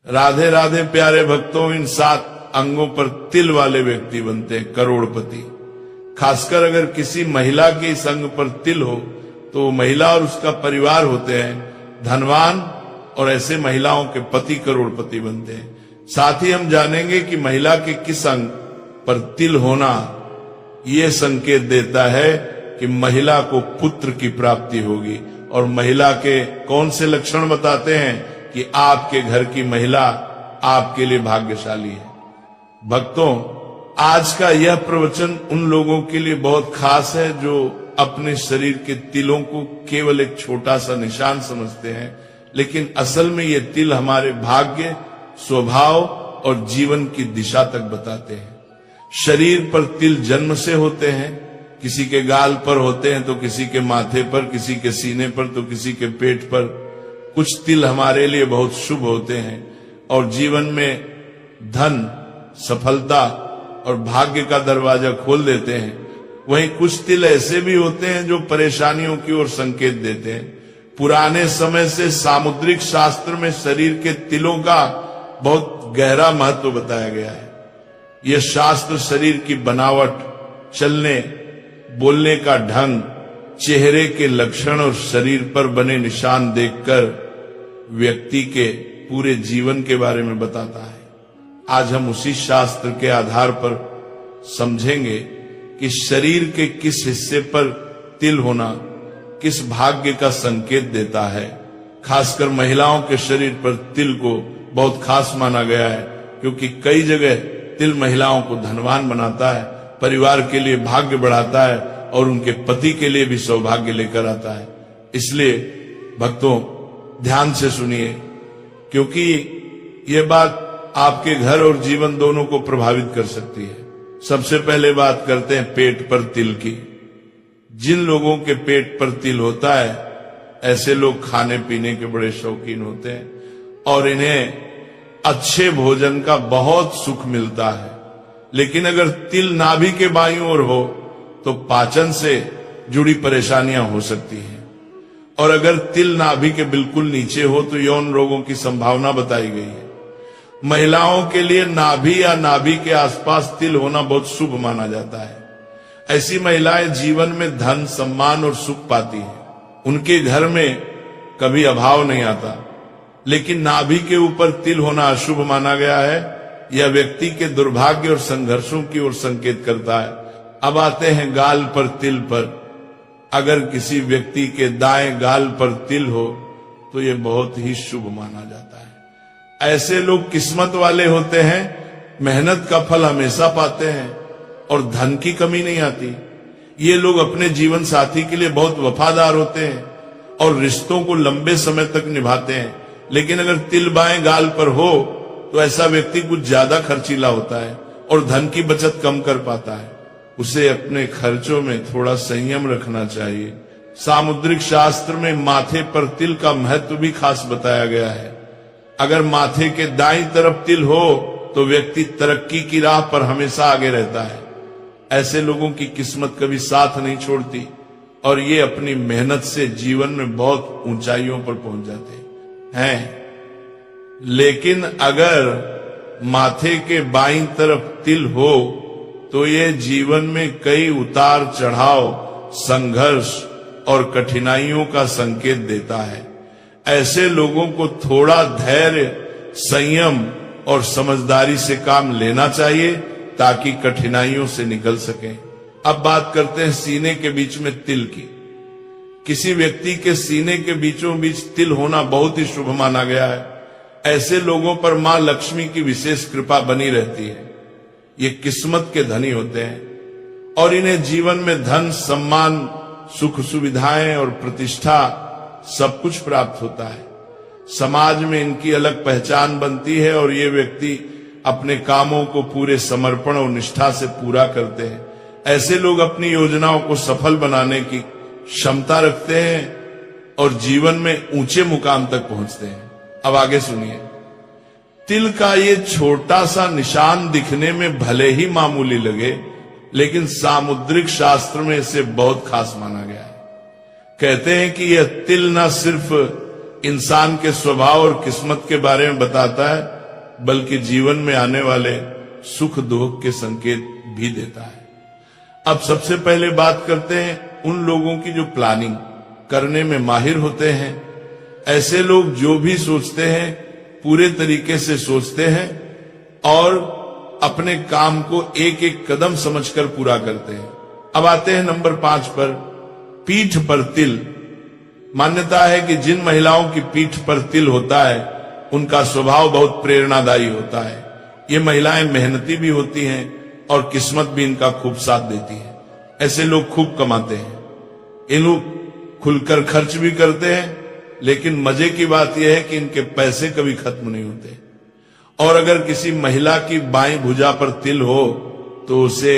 राधे राधे प्यारे भक्तों, इन 7 अंगों पर तिल वाले व्यक्ति बनते हैं करोड़पति। खासकर अगर किसी महिला के इस अंग पर तिल हो तो वो महिला और उसका परिवार होते हैं धनवान, और ऐसे महिलाओं के पति करोड़पति बनते हैं। साथ ही हम जानेंगे कि महिला के किस अंग पर तिल होना ये संकेत देता है कि महिला को पुत्र की प्राप्ति होगी, और महिला के कौन से लक्षण बताते हैं कि आपके घर की महिला आपके लिए भाग्यशाली है। भक्तों, आज का यह प्रवचन उन लोगों के लिए बहुत खास है जो अपने शरीर के तिलों को केवल एक छोटा सा निशान समझते हैं, लेकिन असल में ये तिल हमारे भाग्य, स्वभाव और जीवन की दिशा तक बताते हैं। शरीर पर तिल जन्म से होते हैं, किसी के गाल पर होते हैं तो किसी के माथे पर, किसी के सीने पर तो किसी के पेट पर। कुछ तिल हमारे लिए बहुत शुभ होते हैं और जीवन में धन, सफलता और भाग्य का दरवाजा खोल देते हैं। वहीं कुछ तिल ऐसे भी होते हैं जो परेशानियों की ओर संकेत देते हैं। पुराने समय से सामुद्रिक शास्त्र में शरीर के तिलों का बहुत गहरा महत्व बताया गया है। यह शास्त्र शरीर की बनावट, चलने बोलने का ढंग, चेहरे के लक्षण और शरीर पर बने निशान देखकर व्यक्ति के पूरे जीवन के बारे में बताता है। आज हम उसी शास्त्र के आधार पर समझेंगे कि शरीर के किस हिस्से पर तिल होना किस भाग्य का संकेत देता है। खासकर महिलाओं के शरीर पर तिल को बहुत खास माना गया है, क्योंकि कई जगह तिल महिलाओं को धनवान बनाता है, परिवार के लिए भाग्य बढ़ाता है और उनके पति के लिए भी सौभाग्य लेकर आता है। इसलिए भक्तों ध्यान से सुनिए, क्योंकि ये बात आपके घर और जीवन दोनों को प्रभावित कर सकती है। सबसे पहले बात करते हैं पेट पर तिल की। जिन लोगों के पेट पर तिल होता है ऐसे लोग खाने पीने के बड़े शौकीन होते हैं और इन्हें अच्छे भोजन का बहुत सुख मिलता है। लेकिन अगर तिल नाभि के बाईं ओर हो तो पाचन से जुड़ी परेशानियां हो सकती हैं, और अगर तिल नाभि के बिल्कुल नीचे हो तो यौन रोगों की संभावना बताई गई है। महिलाओं के लिए नाभि या नाभि के आसपास तिल होना बहुत शुभ माना जाता है। ऐसी महिलाएं जीवन में धन, सम्मान और सुख पाती हैं। उनके घर में कभी अभाव नहीं आता। लेकिन नाभि के ऊपर तिल होना अशुभ माना गया है। यह व्यक्ति के दुर्भाग्य और संघर्षों की ओर संकेत करता है। अब आते हैं गाल पर तिल पर। अगर किसी व्यक्ति के दाएं गाल पर तिल हो तो यह बहुत ही शुभ माना जाता है। ऐसे लोग किस्मत वाले होते हैं, मेहनत का फल हमेशा पाते हैं और धन की कमी नहीं आती। ये लोग अपने जीवन साथी के लिए बहुत वफादार होते हैं और रिश्तों को लंबे समय तक निभाते हैं। लेकिन अगर तिल बाएं गाल पर हो तो ऐसा व्यक्ति कुछ ज्यादा खर्चीला होता है और धन की बचत कम कर पाता है। उसे अपने खर्चों में थोड़ा संयम रखना चाहिए। सामुद्रिक शास्त्र में माथे पर तिल का महत्व भी खास बताया गया है। अगर माथे के दाईं तरफ तिल हो तो व्यक्ति तरक्की की राह पर हमेशा आगे रहता है। ऐसे लोगों की किस्मत कभी साथ नहीं छोड़ती और ये अपनी मेहनत से जीवन में बहुत ऊंचाइयों पर पहुंच जाते हैं। लेकिन अगर माथे के बाईं तरफ तिल हो तो ये जीवन में कई उतार चढ़ाव, संघर्ष और कठिनाइयों का संकेत देता है। ऐसे लोगों को थोड़ा धैर्य, संयम और समझदारी से काम लेना चाहिए ताकि कठिनाइयों से निकल सकें। अब बात करते हैं सीने के बीच में तिल की। किसी व्यक्ति के सीने के बीचों बीच तिल होना बहुत ही शुभ माना गया है। ऐसे लोगों पर मां लक्ष्मी की विशेष कृपा बनी रहती है। ये किस्मत के धनी होते हैं और इन्हें जीवन में धन, सम्मान, सुख सुविधाएं और प्रतिष्ठा सब कुछ प्राप्त होता है। समाज में इनकी अलग पहचान बनती है और ये व्यक्ति अपने कामों को पूरे समर्पण और निष्ठा से पूरा करते हैं। ऐसे लोग अपनी योजनाओं को सफल बनाने की क्षमता रखते हैं और जीवन में ऊंचे मुकाम तक पहुंचते हैं। अब आगे सुनिए। तिल का ये छोटा सा निशान दिखने में भले ही मामूली लगे, लेकिन सामुद्रिक शास्त्र में इसे बहुत खास माना गया है। कहते हैं कि यह तिल न सिर्फ इंसान के स्वभाव और किस्मत के बारे में बताता है, बल्कि जीवन में आने वाले सुख दुख के संकेत भी देता है। अब सबसे पहले बात करते हैं उन लोगों की जो प्लानिंग करने में माहिर होते हैं। ऐसे लोग जो भी सोचते हैं पूरे तरीके से सोचते हैं और अपने काम को एक एक कदम समझकर पूरा करते हैं। अब आते हैं नंबर 5 पर, पीठ पर तिल। मान्यता है कि जिन महिलाओं की पीठ पर तिल होता है उनका स्वभाव बहुत प्रेरणादायी होता है। ये महिलाएं मेहनती भी होती हैं और किस्मत भी इनका खूब साथ देती है। ऐसे लोग खूब कमाते हैं, ये लोग खुलकर खर्च भी करते हैं, लेकिन मजे की बात यह है कि इनके पैसे कभी खत्म नहीं होते। और अगर किसी महिला की बाईं भुजा पर तिल हो तो उसे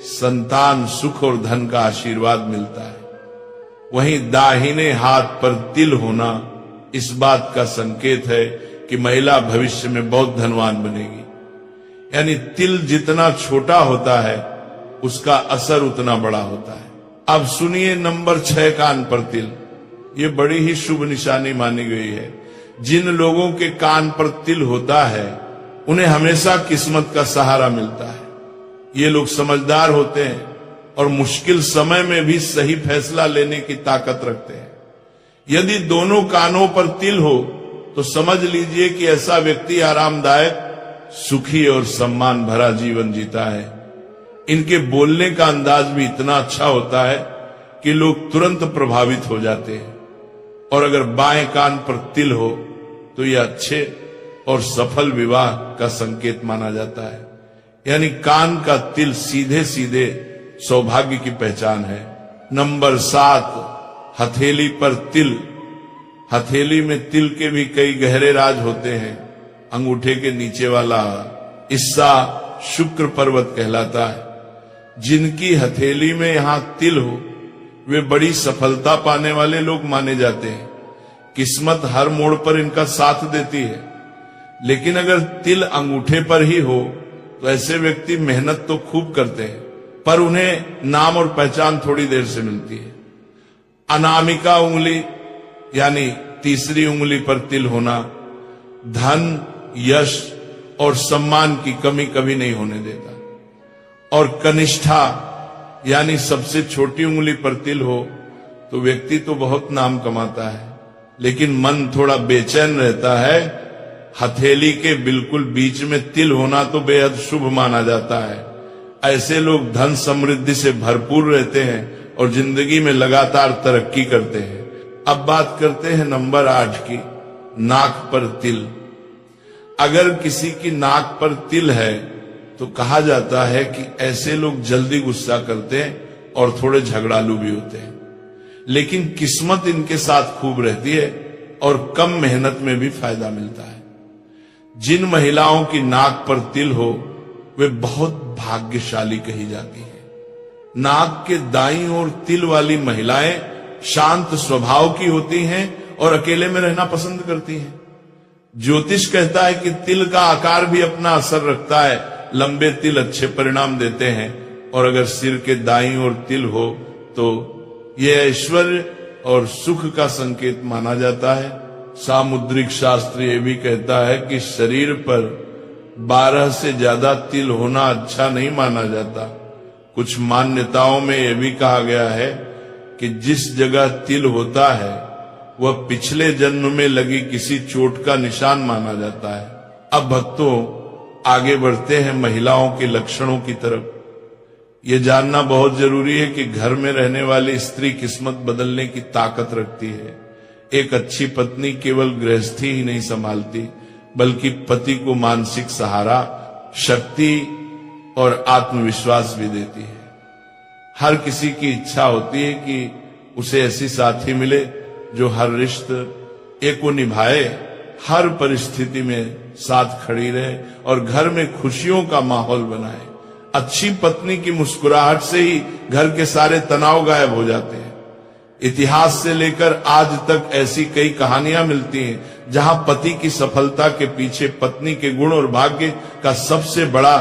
संतान, सुख और धन का आशीर्वाद मिलता है। वहीं दाहिने हाथ पर तिल होना इस बात का संकेत है कि महिला भविष्य में बहुत धनवान बनेगी। यानी तिल जितना छोटा होता है उसका असर उतना बड़ा होता है। अब सुनिए नंबर 6, कान पर तिल। ये बड़ी ही शुभ निशानी मानी गई है। जिन लोगों के कान पर तिल होता है उन्हें हमेशा किस्मत का सहारा मिलता है। ये लोग समझदार होते हैं और मुश्किल समय में भी सही फैसला लेने की ताकत रखते हैं। यदि दोनों कानों पर तिल हो तो समझ लीजिए कि ऐसा व्यक्ति आरामदायक, सुखी और सम्मान भरा जीवन जीता है। इनके बोलने का अंदाज भी इतना अच्छा होता है कि लोग तुरंत प्रभावित हो जाते हैं। और अगर बाएं कान पर तिल हो तो यह अच्छे और सफल विवाह का संकेत माना जाता है। यानी कान का तिल सीधे सीधे सौभाग्य की पहचान है। नंबर 7, हथेली पर तिल। हथेली में तिल के भी कई गहरे राज होते हैं। अंगूठे के नीचे वाला हिस्सा शुक्र पर्वत कहलाता है। जिनकी हथेली में यहां तिल हो वे बड़ी सफलता पाने वाले लोग माने जाते हैं। किस्मत हर मोड़ पर इनका साथ देती है। लेकिन अगर तिल अंगूठे पर ही हो तो ऐसे व्यक्ति मेहनत तो खूब करते हैं पर उन्हें नाम और पहचान थोड़ी देर से मिलती है। अनामिका उंगली यानी तीसरी उंगली पर तिल होना धन, यश और सम्मान की कमी कभी नहीं होने देता। और कनिष्ठा यानी सबसे छोटी उंगली पर तिल हो तो व्यक्ति तो बहुत नाम कमाता है लेकिन मन थोड़ा बेचैन रहता है। हथेली के बिल्कुल बीच में तिल होना तो बेहद शुभ माना जाता है। ऐसे लोग धन समृद्धि से भरपूर रहते हैं और जिंदगी में लगातार तरक्की करते हैं। अब बात करते हैं नंबर 8 की, नाक पर तिल। अगर किसी की नाक पर तिल है तो कहा जाता है कि ऐसे लोग जल्दी गुस्सा करते हैं और थोड़े झगड़ालू भी होते हैं, लेकिन किस्मत इनके साथ खूब रहती है और कम मेहनत में भी फायदा मिलता है। जिन महिलाओं की नाक पर तिल हो वे बहुत भाग्यशाली कही जाती हैं। नाक के दाईं ओर तिल वाली महिलाएं शांत स्वभाव की होती हैं और अकेले में रहना पसंद करती हैं। ज्योतिष कहता है कि तिल का आकार भी अपना असर रखता है। लंबे तिल अच्छे परिणाम देते हैं और अगर सिर के दाईं ओर तिल हो तो यह ऐश्वर्य और सुख का संकेत माना जाता है। सामुद्रिक शास्त्र यह भी कहता है कि शरीर पर 12 से ज्यादा तिल होना अच्छा नहीं माना जाता। कुछ मान्यताओं में यह भी कहा गया है कि जिस जगह तिल होता है वह पिछले जन्म में लगी किसी चोट का निशान माना जाता है। अब भक्तों आगे बढ़ते हैं महिलाओं के लक्षणों की तरफ। ये जानना बहुत जरूरी है कि घर में रहने वाली स्त्री किस्मत बदलने की ताकत रखती है। एक अच्छी पत्नी केवल गृहस्थी ही नहीं संभालती बल्कि पति को मानसिक सहारा, शक्ति और आत्मविश्वास भी देती है। हर किसी की इच्छा होती है कि उसे ऐसी साथी मिले जो हर रिश्ते को निभाए, हर परिस्थिति में साथ खड़ी रहे और घर में खुशियों का माहौल बनाए। अच्छी पत्नी की मुस्कुराहट से ही घर के सारे तनाव गायब हो जाते हैं। इतिहास से लेकर आज तक ऐसी कई कहानियां मिलती हैं जहां पति की सफलता के पीछे पत्नी के गुण और भाग्य का सबसे बड़ा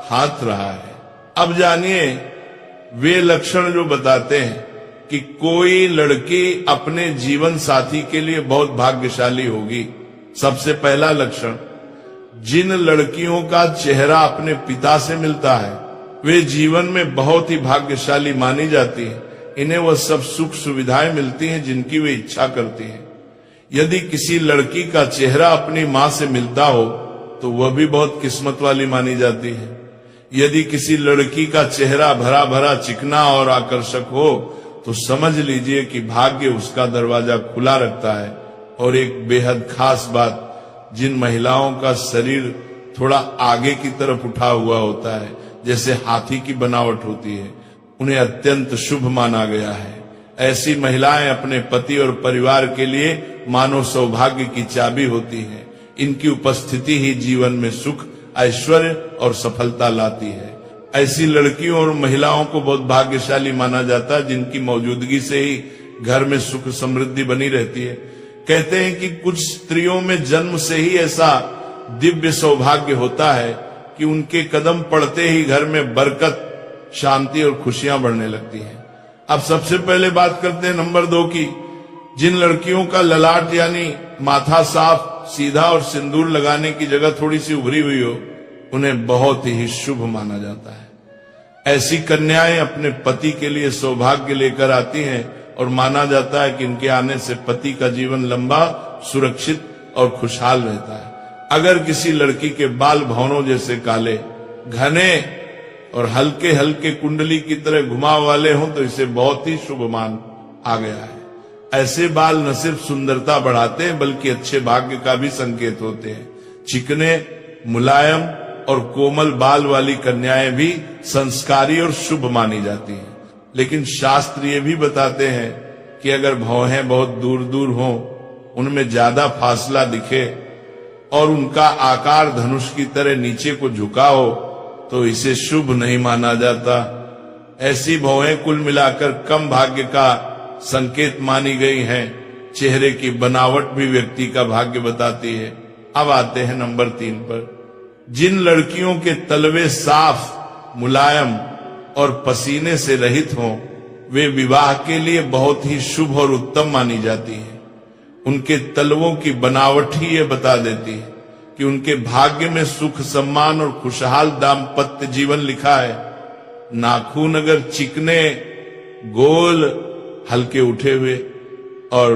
हाथ रहा है। अब जानिए वे लक्षण जो बताते हैं कि कोई लड़की अपने जीवन साथी के लिए बहुत भाग्यशाली होगी। सबसे पहला लक्षण, जिन लड़कियों का चेहरा अपने पिता से मिलता है वे जीवन में बहुत ही भाग्यशाली मानी जाती है। इन्हें वह सब सुख सुविधाएं मिलती हैं जिनकी वे इच्छा करती हैं। यदि किसी लड़की का चेहरा अपनी माँ से मिलता हो तो वह भी बहुत किस्मत वाली मानी जाती है। यदि किसी लड़की का चेहरा भरा भरा चिकना और आकर्षक हो तो समझ लीजिए कि भाग्य उसका दरवाजा खुला रखता है। और एक बेहद खास बात, जिन महिलाओं का शरीर थोड़ा आगे की तरफ उठा हुआ होता है, जैसे हाथी की बनावट होती है, उन्हें अत्यंत शुभ माना गया है। ऐसी महिलाएं अपने पति और परिवार के लिए मानव सौभाग्य की चाबी होती हैं। इनकी उपस्थिति ही जीवन में सुख, ऐश्वर्य और सफलता लाती है। ऐसी लड़कियों और महिलाओं को बहुत भाग्यशाली माना जाता है जिनकी मौजूदगी से ही घर में सुख समृद्धि बनी रहती है। कहते हैं कि कुछ स्त्रियों में जन्म से ही ऐसा दिव्य सौभाग्य होता है कि उनके कदम पड़ते ही घर में बरकत, शांति और खुशियां बढ़ने लगती हैं। अब सबसे पहले बात करते हैं नंबर 2 की। जिन लड़कियों का ललाट यानी माथा साफ, सीधा और सिंदूर लगाने की जगह थोड़ी सी उभरी हुई हो, उन्हें बहुत ही शुभ माना जाता है। ऐसी कन्याएं अपने पति के लिए सौभाग्य लेकर आती हैं और माना जाता है कि इनके आने से पति का जीवन लंबा, सुरक्षित और खुशहाल रहता है। अगर किसी लड़की के बाल भौरों जैसे काले, घने और हल्के हल्के कुंडली की तरह घुमाव वाले हों तो इसे बहुत ही शुभ मान आ गया है। ऐसे बाल न सिर्फ सुंदरता बढ़ाते हैं बल्कि अच्छे भाग्य का भी संकेत होते हैं। चिकने, मुलायम और कोमल बाल वाली कन्याएं भी संस्कारी और शुभ मानी जाती हैं। लेकिन शास्त्र ये भी बताते हैं कि अगर भौहें बहुत दूर दूर हों, उनमें ज्यादा फासला दिखे और उनका आकार धनुष की तरह नीचे को झुका हो तो इसे शुभ नहीं माना जाता। ऐसी भौहें कुल मिलाकर कम भाग्य का संकेत मानी गई हैं। चेहरे की बनावट भी व्यक्ति का भाग्य बताती है। अब आते हैं नंबर 3 पर। जिन लड़कियों के तलवे साफ, मुलायम और पसीने से रहित हों, वे विवाह के लिए बहुत ही शुभ और उत्तम मानी जाती हैं। उनके तलवों की बनावट ही ये बता देती है कि उनके भाग्य में सुख, सम्मान और खुशहाल दाम्पत्य जीवन लिखा है। नाखून अगर चिकने, गोल, हल्के उठे हुए और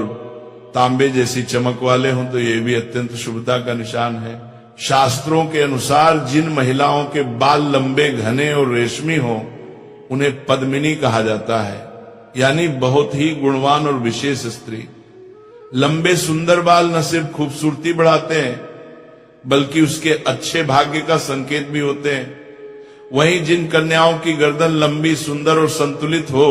तांबे जैसी चमक वाले हों तो ये भी अत्यंत शुभता का निशान है। शास्त्रों के अनुसार जिन महिलाओं के बाल लंबे, घने और रेशमी हों उन्हें पद्मिनी कहा जाता है, यानी बहुत ही गुणवान और विशेष स्त्री। लंबे सुंदर बाल न सिर्फ खूबसूरती बढ़ाते हैं बल्कि उसके अच्छे भाग्य का संकेत भी होते हैं। वहीं जिन कन्याओं की गर्दन लंबी, सुंदर और संतुलित हो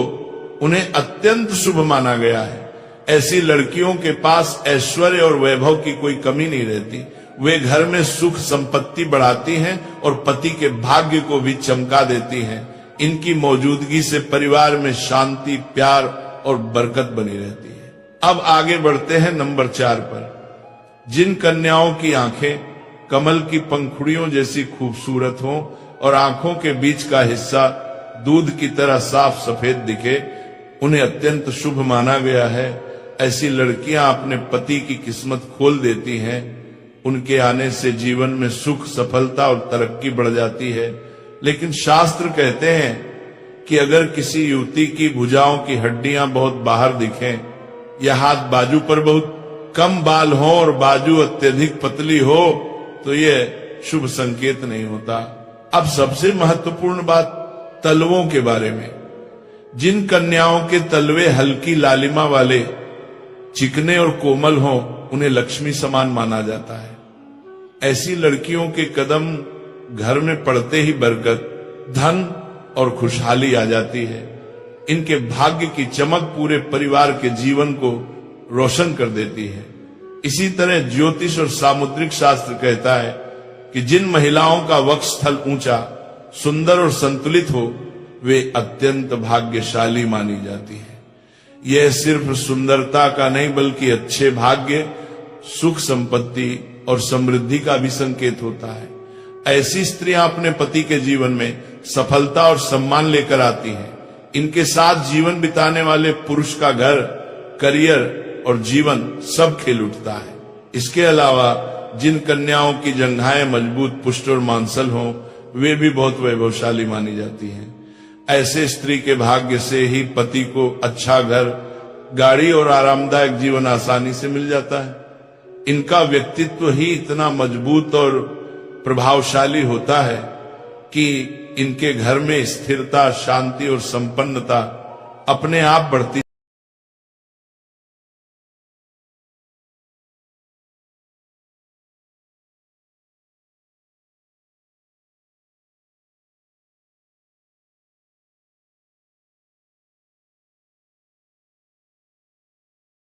उन्हें अत्यंत शुभ माना गया है। ऐसी लड़कियों के पास ऐश्वर्य और वैभव की कोई कमी नहीं रहती। वे घर में सुख संपत्ति बढ़ाती हैं और पति के भाग्य को भी चमका देती हैं। इनकी मौजूदगी से परिवार में शांति, प्यार और बरकत बनी रहती है। अब आगे बढ़ते हैं नंबर 4 पर। जिन कन्याओं की आंखें कमल की पंखुड़ियों जैसी खूबसूरत हों और आंखों के बीच का हिस्सा दूध की तरह साफ सफेद दिखे, उन्हें अत्यंत शुभ माना गया है। ऐसी लड़कियां अपने पति की किस्मत खोल देती हैं। उनके आने से जीवन में सुख, सफलता और तरक्की बढ़ जाती है। लेकिन शास्त्र कहते हैं कि अगर किसी युवती की भुजाओं की हड्डियां बहुत बाहर दिखें या हाथ बाजू पर बहुत कम बाल हो और बाजू अत्यधिक पतली हो तो यह शुभ संकेत नहीं होता। अब सबसे महत्वपूर्ण बात तलवों के बारे में। जिन कन्याओं के तलवे हल्की लालिमा वाले, चिकने और कोमल हों उन्हें लक्ष्मी समान माना जाता है। ऐसी लड़कियों के कदम घर में पड़ते ही बरकत, धन और खुशहाली आ जाती है। इनके भाग्य की चमक पूरे परिवार के जीवन को रोशन कर देती है। इसी तरह ज्योतिष और सामुद्रिक शास्त्र कहता है कि जिन महिलाओं का वक्षस्थल ऊंचा, सुंदर और संतुलित हो वे अत्यंत भाग्यशाली मानी जाती है। यह सिर्फ सुंदरता का नहीं बल्कि अच्छे भाग्य, सुख, संपत्ति और समृद्धि का भी संकेत होता है। ऐसी स्त्रियां अपने पति के जीवन में सफलता और सम्मान लेकर आती हैं। इनके साथ जीवन बिताने वाले पुरुष का घर, करियर और जीवन सब खिल उठता है। इसके अलावा जिन कन्याओं की जंघाएं मजबूत, पुष्ट और मांसल हों, वे भी बहुत वैभवशाली मानी जाती हैं। ऐसे स्त्री के भाग्य से ही पति को अच्छा घर, गाड़ी और आरामदायक जीवन आसानी से मिल जाता है। इनका व्यक्तित्व ही इतना मजबूत और प्रभावशाली होता है कि इनके घर में स्थिरता, शांति और संपन्नता अपने आप बढ़ती